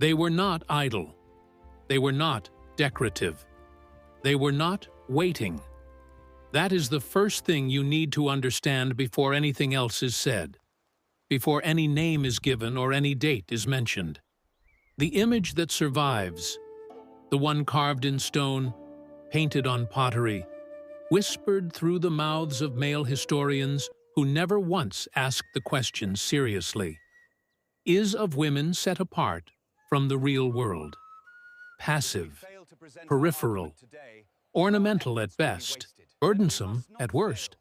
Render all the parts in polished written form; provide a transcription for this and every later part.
They were not idle. They were not decorative. They were not waiting. That is the first thing you need to understand before anything else is said, before any name is given or any date is mentioned. The image that survives, the one carved in stone, painted on pottery, whispered through the mouths of male historians who never once asked the question seriously, is of women set apart from the real world, passive, peripheral, ornamental at best, burdensome at worst.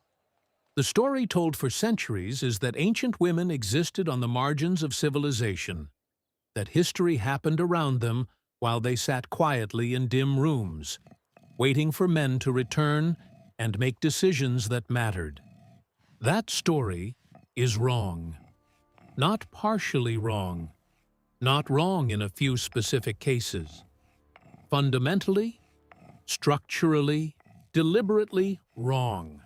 The story told for centuries is that ancient women existed on the margins of civilization, that history happened around them while they sat quietly in dim rooms, waiting for men to return and make decisions that mattered. That story is wrong. Not partially wrong. Not wrong in a few specific cases. Fundamentally, structurally, deliberately wrong.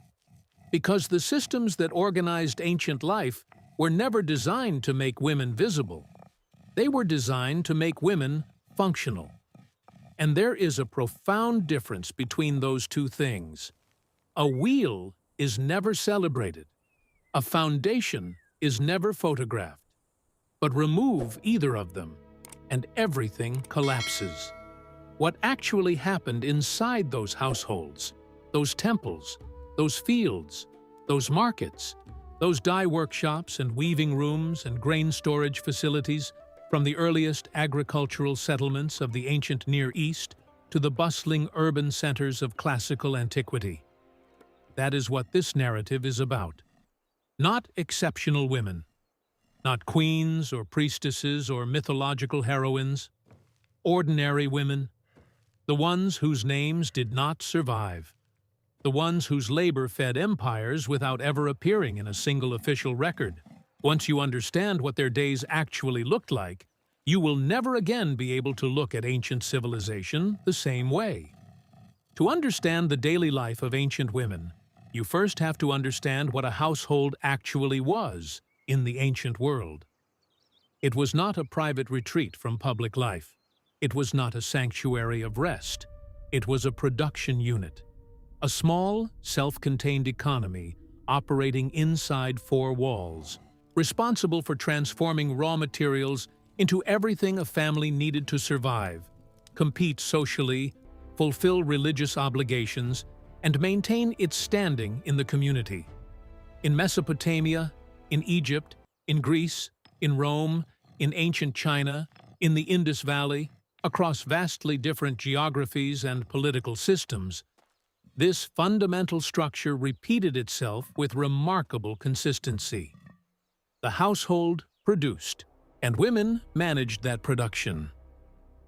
Because the systems that organized ancient life were never designed to make women visible. They were designed to make women functional. And there is a profound difference between those two things. A wheel is never celebrated. A foundation is never photographed. But remove either of them, and everything collapses. What actually happened inside those households, those temples, those fields, those markets, those dye workshops and weaving rooms and grain storage facilities, from the earliest agricultural settlements of the ancient Near East to the bustling urban centers of classical antiquity. That is what this narrative is about. Not exceptional women, not queens or priestesses or mythological heroines, ordinary women, the ones whose names did not survive, the ones whose labor fed empires without ever appearing in a single official record. Once you understand what their days actually looked like, you will never again be able to look at ancient civilization the same way. To understand the daily life of ancient women, you first have to understand what a household actually was in the ancient world. It was not a private retreat from public life. It was not a sanctuary of rest. It was a production unit. A small, self-contained economy operating inside four walls, responsible for transforming raw materials into everything a family needed to survive, compete socially, fulfill religious obligations, and maintain its standing in the community. In Mesopotamia, in Egypt, in Greece, in Rome, in ancient China, in the Indus Valley, across vastly different geographies and political systems, this fundamental structure repeated itself with remarkable consistency. The household produced, and women managed that production.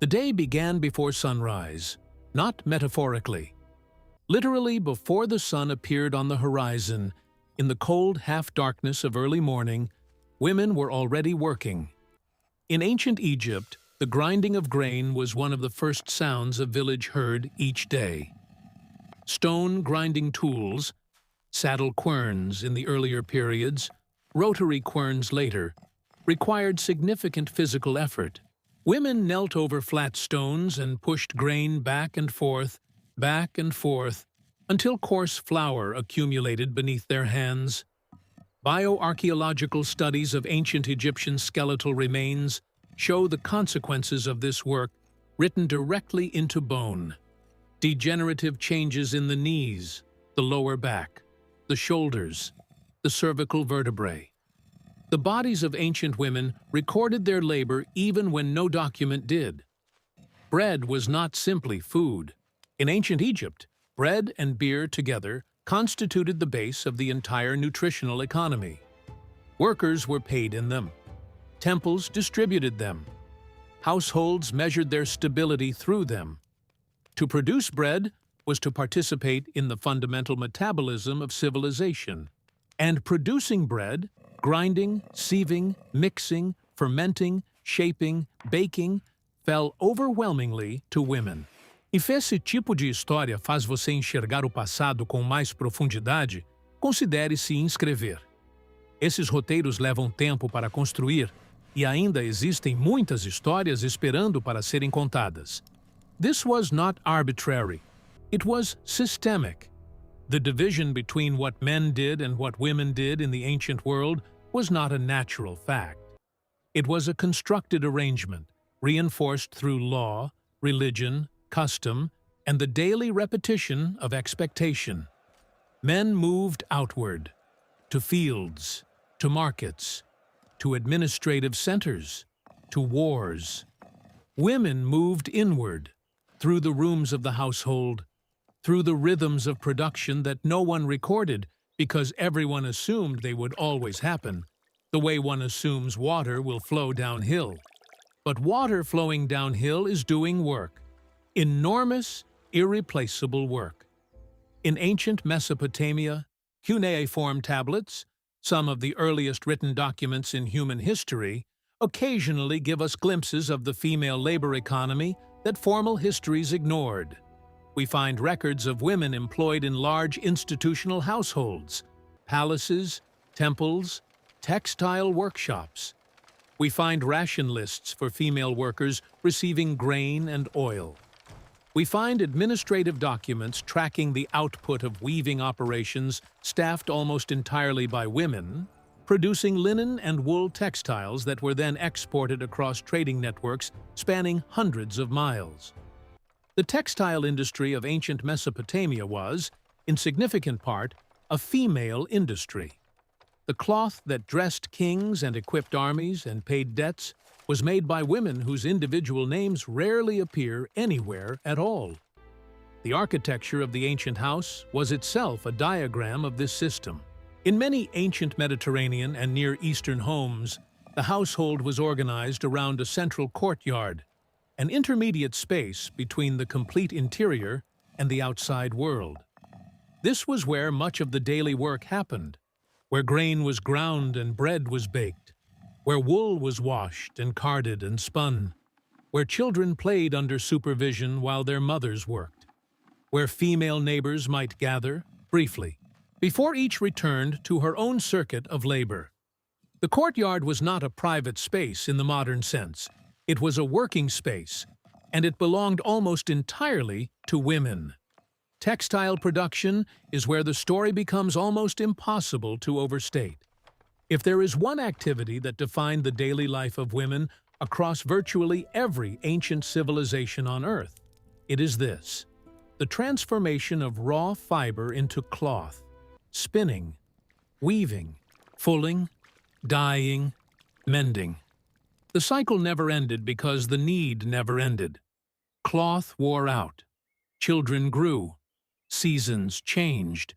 The day began before sunrise, not metaphorically. Literally before the sun appeared on the horizon, in the cold half-darkness of early morning, women were already working. In ancient Egypt, the grinding of grain was one of the first sounds a village heard each day. Stone grinding tools, saddle querns in the earlier periods, rotary querns later, required significant physical effort. Women knelt over flat stones and pushed grain back and forth, until coarse flour accumulated beneath their hands. Bioarchaeological studies of ancient Egyptian skeletal remains show the consequences of this work written directly into bone. Degenerative changes in the knees, the lower back, the shoulders, the cervical vertebrae. The bodies of ancient women recorded their labor even when no document did. Bread was not simply food. In ancient Egypt, bread and beer together constituted the base of the entire nutritional economy. Workers were paid in them. Temples distributed them. Households measured their stability through them. To produce bread was to participate in the fundamental metabolism of civilization. And producing bread, grinding, sieving, mixing, fermenting, shaping, baking, fell overwhelmingly to women. E se esse tipo de história faz você enxergar o passado com mais profundidade, considere se inscrever. Esses roteiros levam tempo para construir, e ainda existem muitas histórias esperando para serem contadas. This was not arbitrary. It was systemic. The division between what men did and what women did in the ancient world was not a natural fact. It was a constructed arrangement, reinforced through law, religion, custom, and the daily repetition of expectation. Men moved outward, to fields, to markets, to administrative centers, to wars. Women moved inward, through the rooms of the household, through the rhythms of production that no one recorded because everyone assumed they would always happen, the way one assumes water will flow downhill. But water flowing downhill is doing work, enormous, irreplaceable work. In ancient Mesopotamia, cuneiform tablets, some of the earliest written documents in human history, occasionally give us glimpses of the female labor economy that formal histories ignored. We find records of women employed in large institutional households, palaces, temples, textile workshops. We find ration lists for female workers receiving grain and oil. We find administrative documents tracking the output of weaving operations staffed almost entirely by women, producing linen and wool textiles that were then exported across trading networks spanning hundreds of miles. The textile industry of ancient Mesopotamia was, in significant part, a female industry. The cloth that dressed kings and equipped armies and paid debts was made by women whose individual names rarely appear anywhere at all. The architecture of the ancient house was itself a diagram of this system. In many ancient Mediterranean and Near Eastern homes, the household was organized around a central courtyard, an intermediate space between the complete interior and the outside world. This was where much of the daily work happened, where grain was ground and bread was baked, where wool was washed and carded and spun, where children played under supervision while their mothers worked, where female neighbors might gather, briefly, before each returned to her own circuit of labor. The courtyard was not a private space in the modern sense. It was a working space, and it belonged almost entirely to women. Textile production is where the story becomes almost impossible to overstate. If there is one activity that defined the daily life of women across virtually every ancient civilization on Earth, it is this: the transformation of raw fiber into cloth, spinning, weaving, fulling, dyeing, mending. The cycle never ended because the need never ended. Cloth wore out. Children grew. Seasons changed.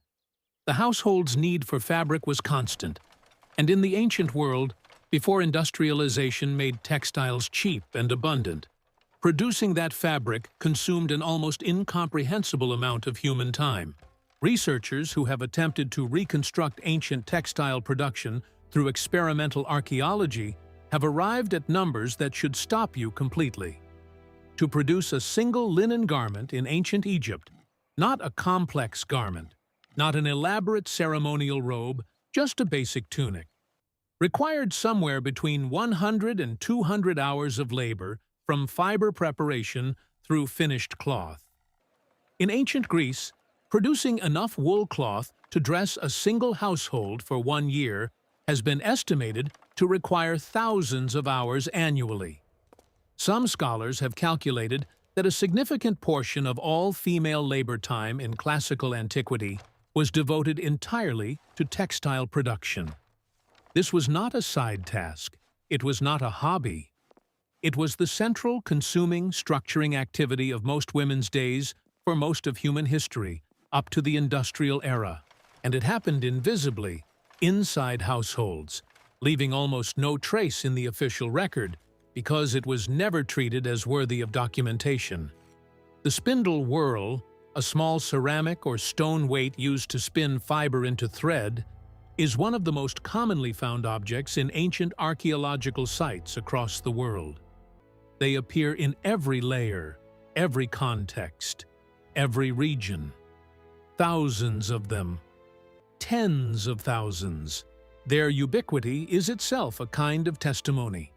The household's need for fabric was constant, and in the ancient world, before industrialization made textiles cheap and abundant, producing that fabric consumed an almost incomprehensible amount of human time. Researchers who have attempted to reconstruct ancient textile production through experimental archaeology have arrived at numbers that should stop you completely. To produce a single linen garment in ancient Egypt, not a complex garment, not an elaborate ceremonial robe, just a basic tunic, required somewhere between 100 and 200 hours of labor from fiber preparation through finished cloth. In ancient Greece, producing enough wool cloth to dress a single household for 1 year has been estimated to require thousands of hours annually. Some scholars have calculated that a significant portion of all female labor time in classical antiquity was devoted entirely to textile production. This was not a side task. It was not a hobby. It was the central, consuming, structuring activity of most women's days for most of human history, up to the industrial era, and it happened invisibly, inside households, leaving almost no trace in the official record because it was never treated as worthy of documentation. The spindle whorl, a small ceramic or stone weight used to spin fiber into thread, is one of the most commonly found objects in ancient archaeological sites across the world. They appear in every layer, every context, every region. Thousands of them. Tens of thousands. Their ubiquity is itself a kind of testimony.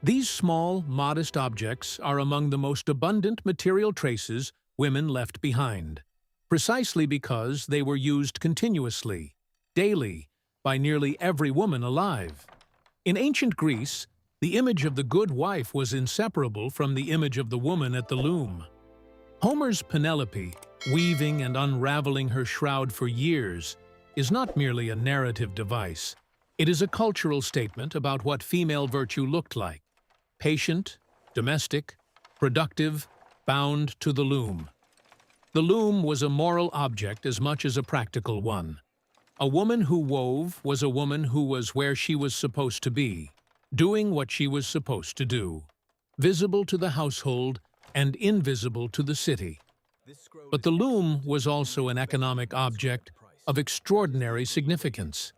These small, modest objects are among the most abundant material traces women left behind, precisely because they were used continuously, daily, by nearly every woman alive. In ancient Greece, the image of the good wife was inseparable from the image of the woman at the loom. Homer's Penelope, weaving and unraveling her shroud for years, is not merely a narrative device. It is a cultural statement about what female virtue looked like: patient, domestic, productive, bound to the loom. The loom was a moral object as much as a practical one. A woman who wove was a woman who was where she was supposed to be, doing what she was supposed to do, visible to the household and invisible to the city. But the loom was also an economic object of extraordinary significance.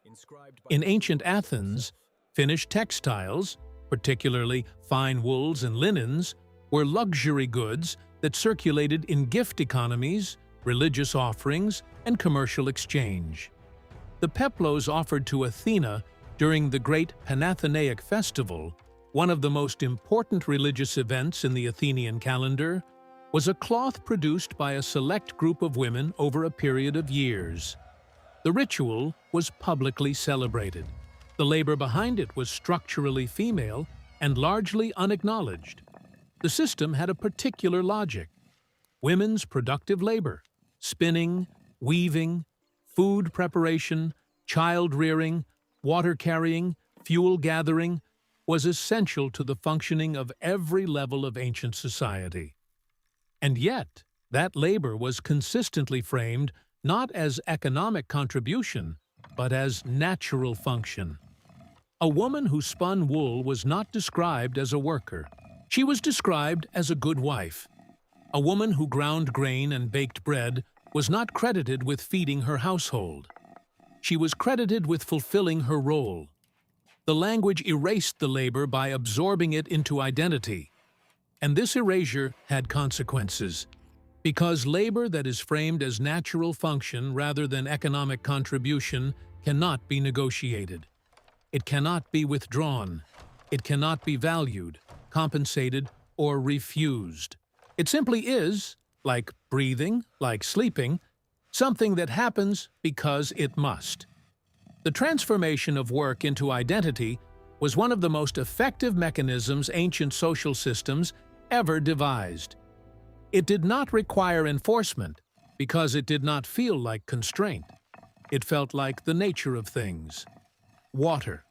In ancient Athens, finished textiles, particularly fine wools and linens, were luxury goods that circulated in gift economies, religious offerings, and commercial exchange. The peplos offered to Athena during the great Panathenaic festival, one of the most important religious events in the Athenian calendar, was a cloth produced by a select group of women over a period of years. The ritual was publicly celebrated. The labor behind it was structurally female and largely unacknowledged. The system had a particular logic: women's productive labor, spinning, weaving, food preparation, child-rearing, water-carrying, fuel-gathering, was essential to the functioning of every level of ancient society. And yet, that labor was consistently framed not as economic contribution, but as natural function. A woman who spun wool was not described as a worker. She was described as a good wife. A woman who ground grain and baked bread was not credited with feeding her household. She was credited with fulfilling her role. The language erased the labor by absorbing it into identity. And this erasure had consequences, because labor that is framed as natural function rather than economic contribution cannot be negotiated. It cannot be withdrawn. It cannot be valued, compensated, or refused. It simply is, like breathing, like sleeping, something that happens because it must. The transformation of work into identity was one of the most effective mechanisms ancient social systems ever devised. It did not require enforcement because it did not feel like constraint. It felt like the nature of things. Water.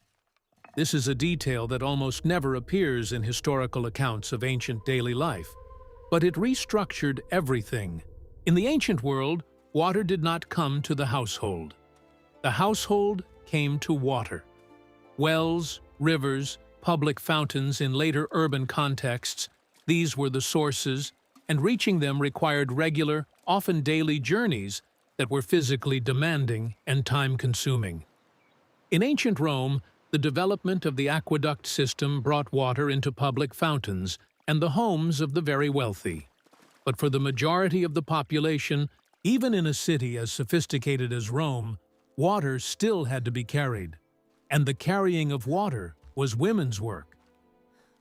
This is a detail that almost never appears in historical accounts of ancient daily life, but it restructured everything. In the ancient world, water did not come to the household. The household came to water. Wells, rivers, public fountains in later urban contexts, these were the sources, and reaching them required regular, often daily journeys that were physically demanding and time-consuming. In ancient Rome, the development of the aqueduct system brought water into public fountains and the homes of the very wealthy. But for the majority of the population, even in a city as sophisticated as Rome, water still had to be carried. And the carrying of water was women's work.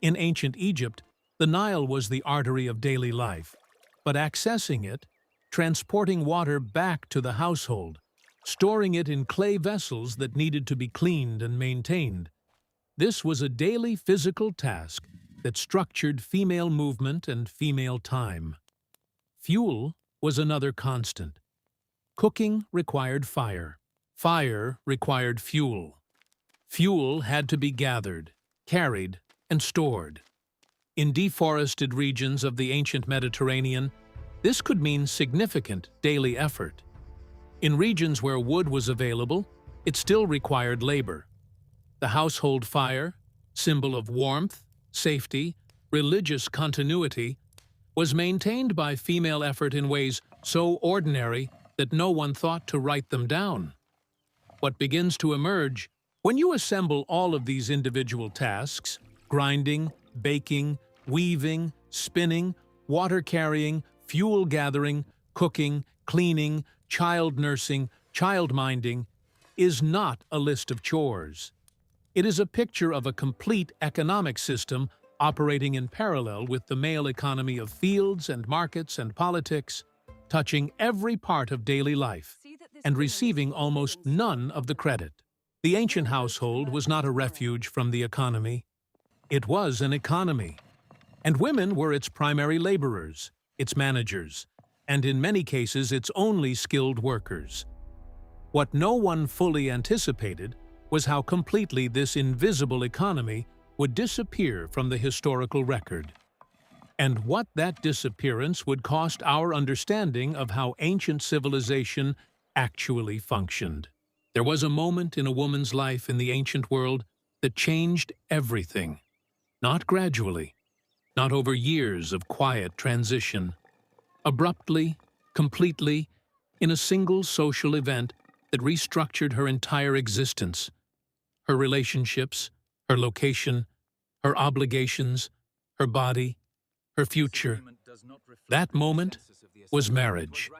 In ancient Egypt, the Nile was the artery of daily life, but accessing it, transporting water back to the household, storing it in clay vessels that needed to be cleaned and maintained. This was a daily physical task that structured female movement and female time. Fuel was another constant. Cooking required fire. Fire required fuel. Fuel had to be gathered, carried, and stored. In deforested regions of the ancient Mediterranean, this could mean significant daily effort. In regions where wood was available, it still required labor. The household fire, symbol of warmth, safety, religious continuity, was maintained by female effort in ways so ordinary that no one thought to write them down. What begins to emerge when you assemble all of these individual tasks: grinding, baking, weaving, spinning, water carrying, fuel gathering, cooking, cleaning, child nursing, child minding, is not a list of chores. It is a picture of a complete economic system operating in parallel with the male economy of fields and markets and politics, touching every part of daily life, and receiving almost none of the credit. The ancient household was not a refuge from the economy. It was an economy, and women were its primary laborers, its managers, and in many cases its only skilled workers. What no one fully anticipated was how completely this invisible economy would disappear from the historical record, and what that disappearance would cost our understanding of how ancient civilization actually functioned. There was a moment in a woman's life in the ancient world that changed everything. Not gradually, not over years of quiet transition. Abruptly, completely, in a single social event that restructured her entire existence. Her relationships, her location, her obligations, her body, her future. That moment was marriage.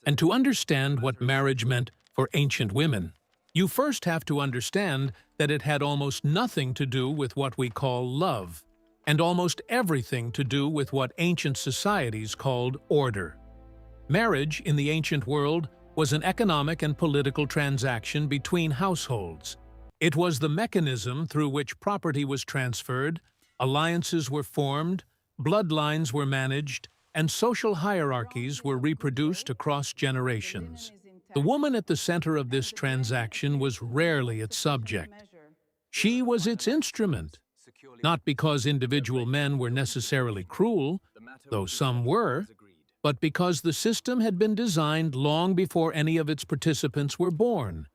And to understand what marriage meant for ancient women, you first have to understand that it had almost nothing to do with what we call love, and almost everything to do with what ancient societies called order. Marriage in the ancient world was an economic and political transaction between households. It was the mechanism through which property was transferred, alliances were formed, bloodlines were managed, and social hierarchies were reproduced across generations. The woman at the center of this transaction was rarely its subject. She was its instrument, not because individual men were necessarily cruel, though some were, but because the system had been designed long before any of its participants were born,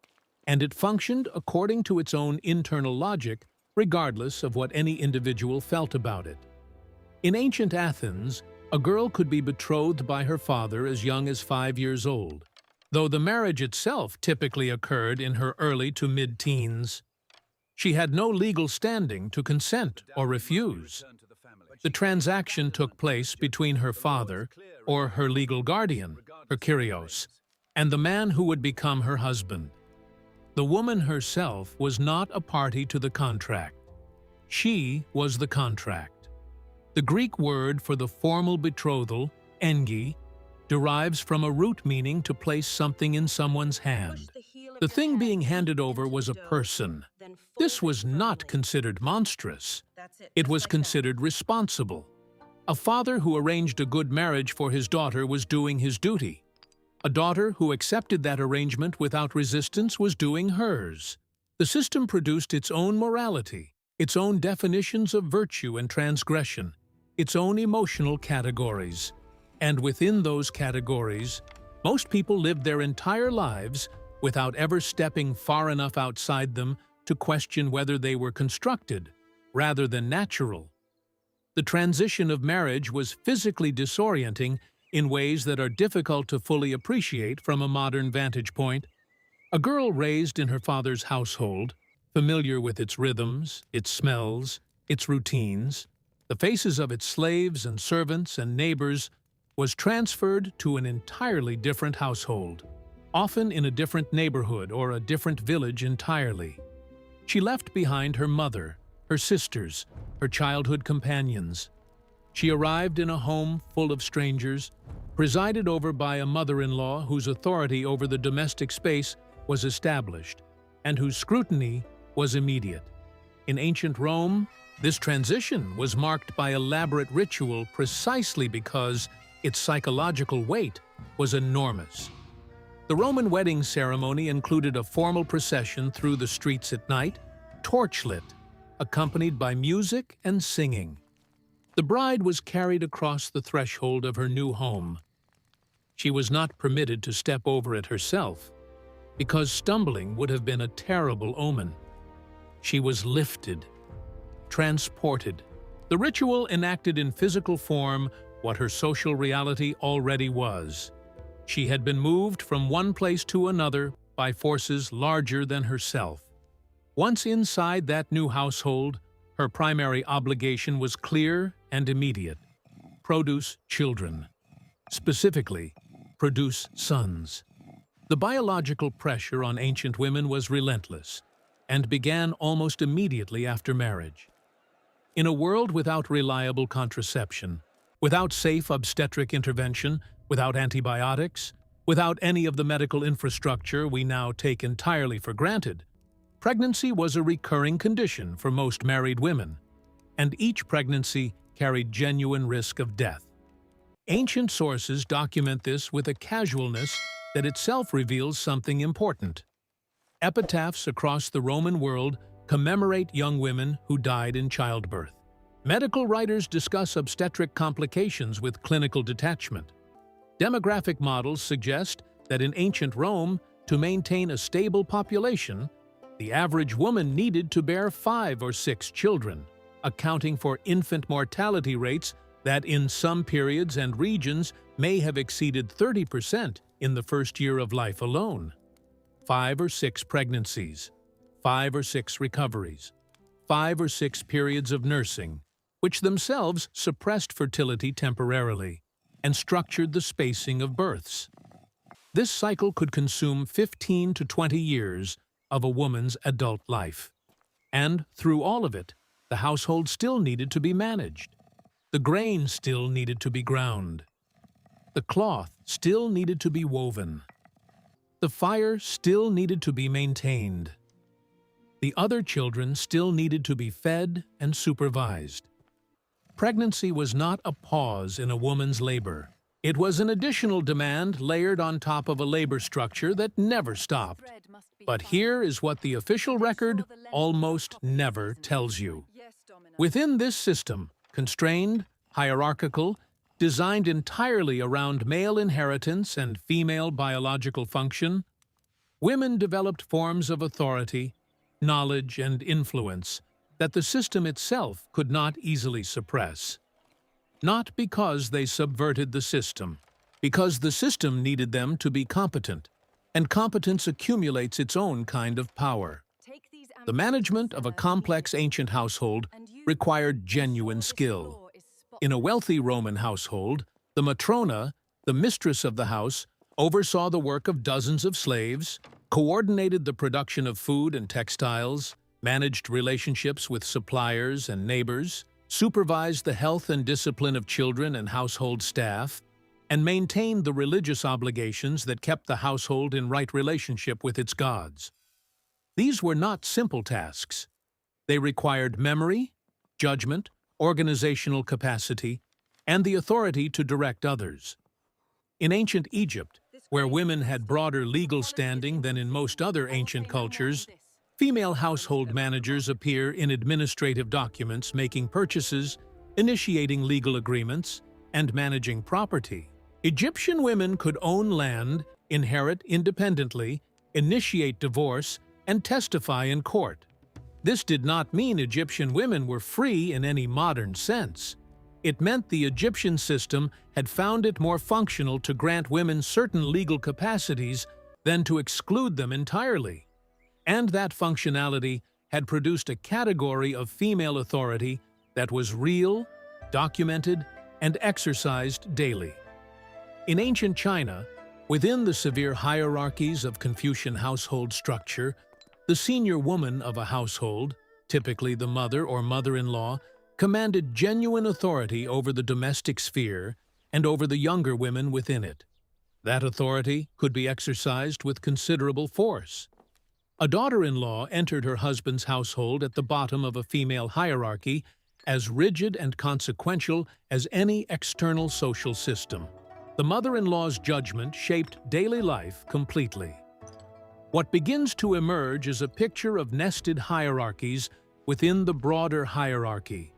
and it functioned according to its own internal logic, regardless of what any individual felt about it. In ancient Athens, a girl could be betrothed by her father as young as 5 years old, though the marriage itself typically occurred in her early to mid-teens. She had no legal standing to consent or refuse. The transaction took place between her father, or her legal guardian, her kyrios, and the man who would become her husband. The woman herself was not a party to the contract. She was the contract. The Greek word for the formal betrothal, engi, derives from a root meaning to place something in someone's hand. The thing being handed over was a person. This was not considered monstrous. It was considered responsible. A father who arranged a good marriage for his daughter was doing his duty. A daughter who accepted that arrangement without resistance was doing hers. The system produced its own morality, its own definitions of virtue and transgression, its own emotional categories. And within those categories, most people lived their entire lives without ever stepping far enough outside them to question whether they were constructed, rather than natural. The transition of marriage was physically disorienting in ways that are difficult to fully appreciate from a modern vantage point. A girl raised in her father's household, familiar with its rhythms, its smells, its routines, the faces of its slaves and servants and neighbors, was transferred to an entirely different household, often in a different neighborhood or a different village entirely. She left behind her mother, her sisters, her childhood companions. She arrived in a home full of strangers, presided over by a mother-in-law whose authority over the domestic space was established, and whose scrutiny was immediate. In ancient Rome, this transition was marked by elaborate ritual precisely because its psychological weight was enormous. The Roman wedding ceremony included a formal procession through the streets at night, torchlit, accompanied by music and singing. The bride was carried across the threshold of her new home. She was not permitted to step over it herself, because stumbling would have been a terrible omen. She was lifted, transported. The ritual enacted in physical form what her social reality already was. She had been moved from one place to another by forces larger than herself. Once inside that new household, her primary obligation was clear and immediate: produce children. Specifically, produce sons. The biological pressure on ancient women was relentless and began almost immediately after marriage. In a world without reliable contraception, without safe obstetric intervention, without antibiotics, without any of the medical infrastructure we now take entirely for granted, pregnancy was a recurring condition for most married women, and each pregnancy carried genuine risk of death. Ancient sources document this with a casualness that itself reveals something important. Epitaphs across the Roman world commemorate young women who died in childbirth. Medical writers discuss obstetric complications with clinical detachment. Demographic models suggest that in ancient Rome, to maintain a stable population, the average woman needed to bear 5 or 6 children, accounting for infant mortality rates that in some periods and regions may have exceeded 30% in the first year of life alone. 5 or 6 pregnancies, 5 or 6 recoveries, 5 or 6 periods of nursing, which themselves suppressed fertility temporarily and structured the spacing of births. This cycle could consume 15 to 20 years of a woman's adult life. And through all of it, the household still needed to be managed. The grain still needed to be ground. The cloth still needed to be woven. The fire still needed to be maintained. The other children still needed to be fed and supervised. Pregnancy was not a pause in a woman's labor. It was an additional demand layered on top of a labor structure that never stopped. But here is what the official record almost never tells you. Within this system, constrained, hierarchical, designed entirely around male inheritance and female biological function, women developed forms of authority, knowledge, and influence that the system itself could not easily suppress. Not because they subverted the system, because the system needed them to be competent, and competence accumulates its own kind of power. The management of a complex ancient household required genuine skill. In a wealthy Roman household, the matrona, the mistress of the house, oversaw the work of dozens of slaves, coordinated the production of food and textiles, managed relationships with suppliers and neighbors, supervised the health and discipline of children and household staff, and maintained the religious obligations that kept the household in right relationship with its gods. These were not simple tasks. They required memory, judgment, organizational capacity, and the authority to direct others. In ancient Egypt, where women had broader legal standing than in most other ancient cultures, female household managers appear in administrative documents making purchases, initiating legal agreements, and managing property. Egyptian women could own land, inherit independently, initiate divorce, and testify in court. This did not mean Egyptian women were free in any modern sense. It meant the Egyptian system had found it more functional to grant women certain legal capacities than to exclude them entirely. And that functionality had produced a category of female authority that was real, documented, and exercised daily. In ancient China, within the severe hierarchies of Confucian household structure, the senior woman of a household, typically the mother or mother-in-law, commanded genuine authority over the domestic sphere and over the younger women within it. That authority could be exercised with considerable force. A daughter-in-law entered her husband's household at the bottom of a female hierarchy, as rigid and consequential as any external social system. The mother-in-law's judgment shaped daily life completely. What begins to emerge is a picture of nested hierarchies within the broader hierarchy.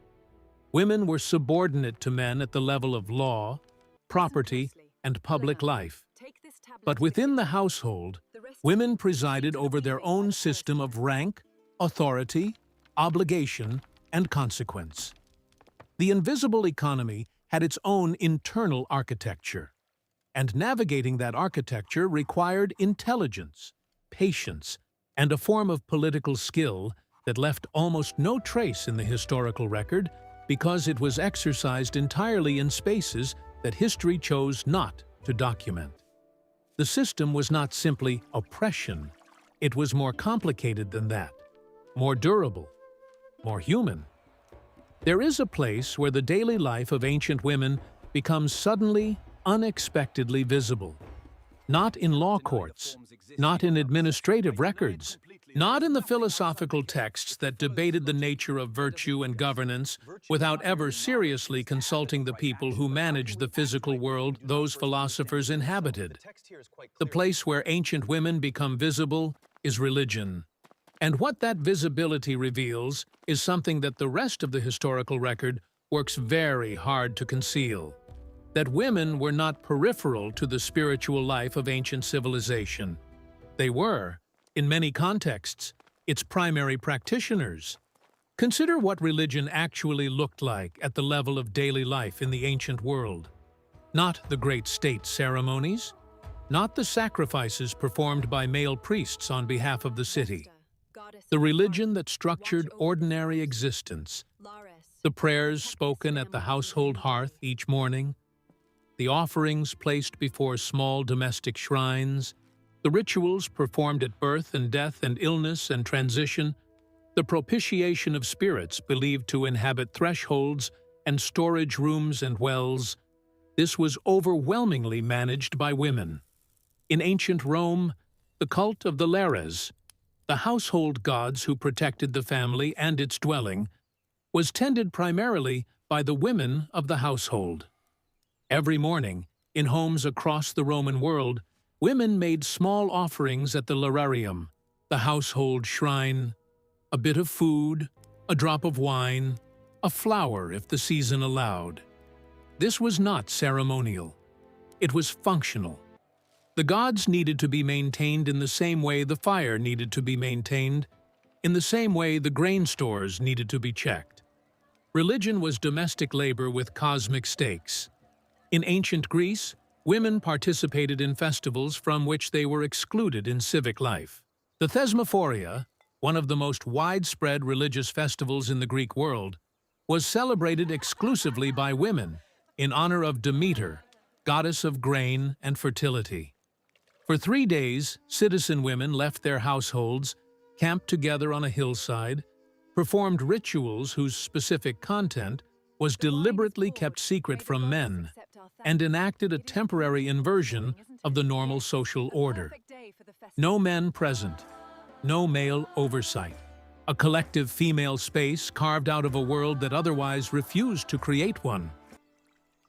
Women were subordinate to men at the level of law, property, and public life. But within the household, women presided over their own system of rank, authority, obligation, and consequence. The invisible economy had its own internal architecture, and navigating that architecture required intelligence, patience, and a form of political skill that left almost no trace in the historical record because it was exercised entirely in spaces that history chose not to document. The system was not simply oppression, it was more complicated than that, more durable, more human. There is a place where the daily life of ancient women becomes suddenly, unexpectedly visible. Not in law courts, not in administrative records, not in the philosophical texts that debated the nature of virtue and governance without ever seriously consulting the people who managed the physical world those philosophers inhabited. The place where ancient women become visible is religion. And what that visibility reveals is something that the rest of the historical record works very hard to conceal. That women were not peripheral to the spiritual life of ancient civilization. They were, in many contexts, its primary practitioners. Consider what religion actually looked like at the level of daily life in the ancient world. Not the great state ceremonies, not the sacrifices performed by male priests on behalf of the city. The religion that structured ordinary existence, the prayers spoken at the household hearth each morning, the offerings placed before small domestic shrines, the rituals performed at birth and death and illness and transition, the propitiation of spirits believed to inhabit thresholds and storage rooms and wells, this was overwhelmingly managed by women. In ancient Rome, the cult of the lares, the household gods who protected the family and its dwelling, was tended primarily by the women of the household. Every morning, in homes across the Roman world, women made small offerings at the lararium, the household shrine, a bit of food, a drop of wine, a flower if the season allowed. This was not ceremonial. It was functional. The gods needed to be maintained in the same way the fire needed to be maintained, in the same way the grain stores needed to be checked. Religion was domestic labor with cosmic stakes. In ancient Greece, women participated in festivals from which they were excluded in civic life. The Thesmophoria, one of the most widespread religious festivals in the Greek world, was celebrated exclusively by women in honor of Demeter, goddess of grain and fertility. For 3 days, citizen women left their households, camped together on a hillside, performed rituals whose specific content was deliberately kept secret from men, and enacted a temporary inversion of the normal social order. No men present, no male oversight, a collective female space carved out of a world that otherwise refused to create one.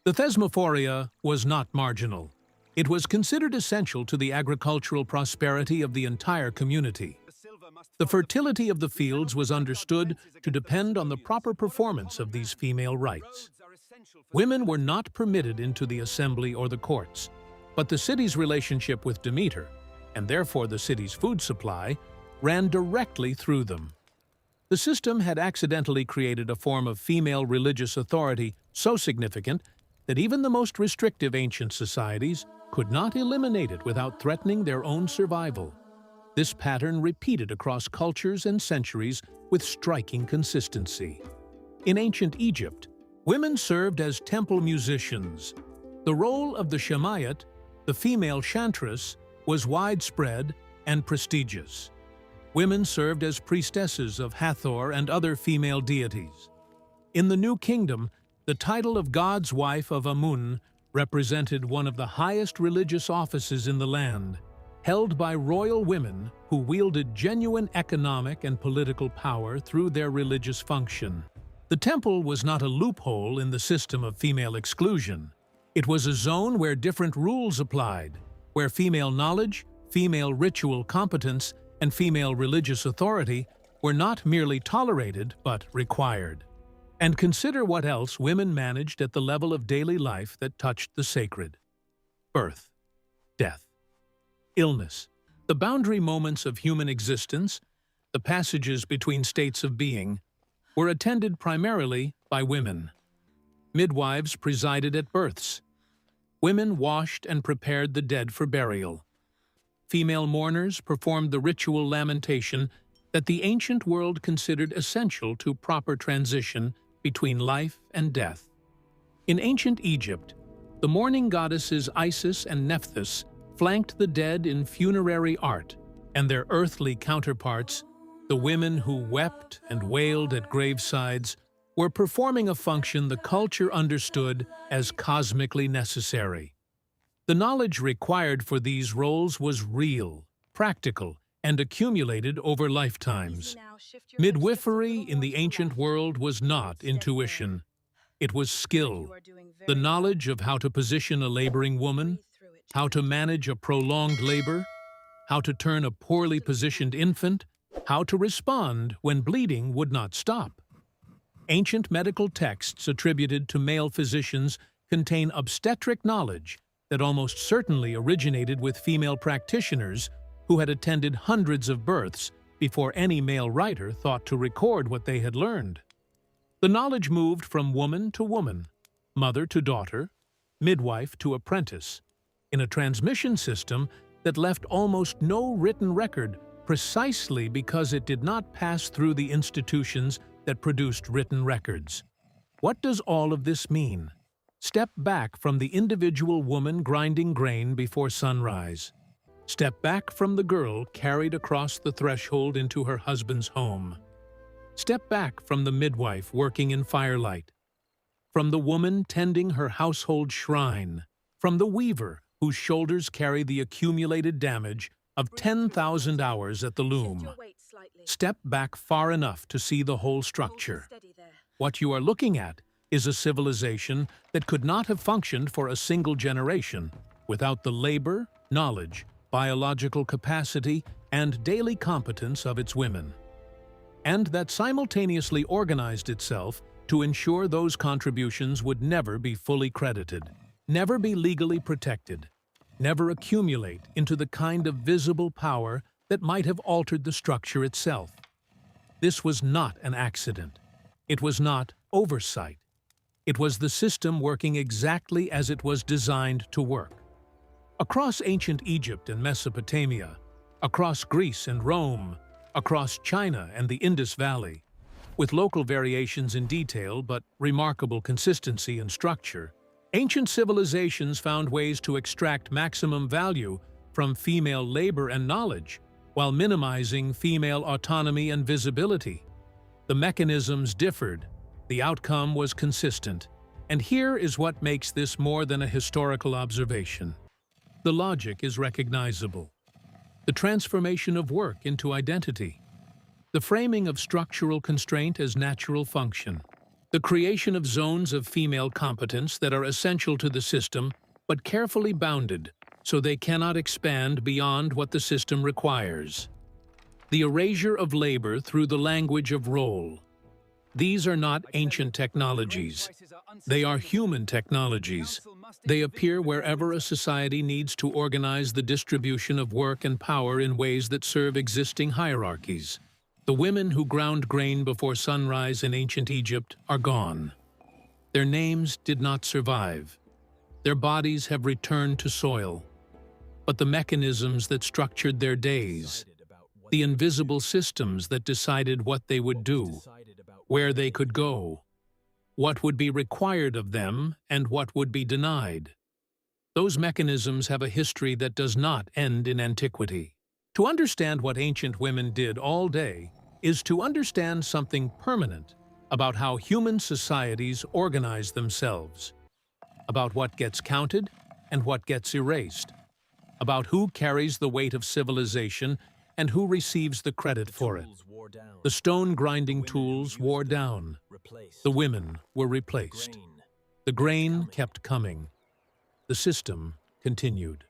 The Thesmophoria was not marginal. It was considered essential to the agricultural prosperity of the entire community. The fertility of the fields was understood to depend on the proper performance of these female rites. Women were not permitted into the assembly or the courts, but the city's relationship with Demeter, and therefore the city's food supply, ran directly through them. The system had accidentally created a form of female religious authority so significant that even the most restrictive ancient societies could not eliminate it without threatening their own survival. This pattern repeated across cultures and centuries with striking consistency. In ancient Egypt, women served as temple musicians. The role of the Shemayat, the female chantress, was widespread and prestigious. Women served as priestesses of Hathor and other female deities. In the New Kingdom, the title of God's wife of Amun represented one of the highest religious offices in the land, held by royal women who wielded genuine economic and political power through their religious function. The temple was not a loophole in the system of female exclusion. It was a zone where different rules applied, where female knowledge, female ritual competence, and female religious authority were not merely tolerated but required. And consider what else women managed at the level of daily life that touched the sacred. Birth, death, illness, the boundary moments of human existence, the passages between states of being, were attended primarily by women. Midwives presided at births. Women washed and prepared the dead for burial. Female mourners performed the ritual lamentation that the ancient world considered essential to proper transition between life and death. In ancient Egypt, the mourning goddesses Isis and Nephthys flanked the dead in funerary art, and their earthly counterparts, the women who wept and wailed at gravesides, were performing a function the culture understood as cosmically necessary. The knowledge required for these roles was real, practical, and accumulated over lifetimes. Midwifery in the ancient world was not intuition. It was skill, the knowledge of how to position a laboring woman, how to manage a prolonged labor, how to turn a poorly positioned infant, how to respond when bleeding would not stop. Ancient medical texts attributed to male physicians contain obstetric knowledge that almost certainly originated with female practitioners who had attended hundreds of births before any male writer thought to record what they had learned. The knowledge moved from woman to woman, mother to daughter, midwife to apprentice, in a transmission system that left almost no written record precisely because it did not pass through the institutions that produced written records. What does all of this mean? Step back from the individual woman grinding grain before sunrise. Step back from the girl carried across the threshold into her husband's home. Step back from the midwife working in firelight. From the woman tending her household shrine. From the weaver whose shoulders carry the accumulated damage of 10,000 hours at the loom. Step back far enough to see the whole structure. What you are looking at is a civilization that could not have functioned for a single generation without the labor, knowledge, biological capacity, and daily competence of its women, and that simultaneously organized itself to ensure those contributions would never be fully credited, never be legally protected, never accumulate into the kind of visible power that might have altered the structure itself. This was not an accident. It was not oversight. It was the system working exactly as it was designed to work. Across ancient Egypt and Mesopotamia, across Greece and Rome, across China and the Indus Valley, with local variations in detail but remarkable consistency and structure, ancient civilizations found ways to extract maximum value from female labor and knowledge, while minimizing female autonomy and visibility. The mechanisms differed, the outcome was consistent, and here is what makes this more than a historical observation. The logic is recognizable. The transformation of work into identity. The framing of structural constraint as natural function. The creation of zones of female competence that are essential to the system, but carefully bounded, so they cannot expand beyond what the system requires. The erasure of labor through the language of role. These are not ancient technologies. They are human technologies. They appear wherever a society needs to organize the distribution of work and power in ways that serve existing hierarchies. The women who ground grain before sunrise in ancient Egypt are gone. Their names did not survive. Their bodies have returned to soil. But the mechanisms that structured their days, the invisible systems that decided what they would do, where they could go, what would be required of them, and what would be denied. Those mechanisms have a history that does not end in antiquity. To understand what ancient women did all day is to understand something permanent about how human societies organize themselves, about what gets counted and what gets erased, about who carries the weight of civilization and who receives the credit for it. The stone-grinding tools wore down. The women were replaced. The grain kept coming. The system continued.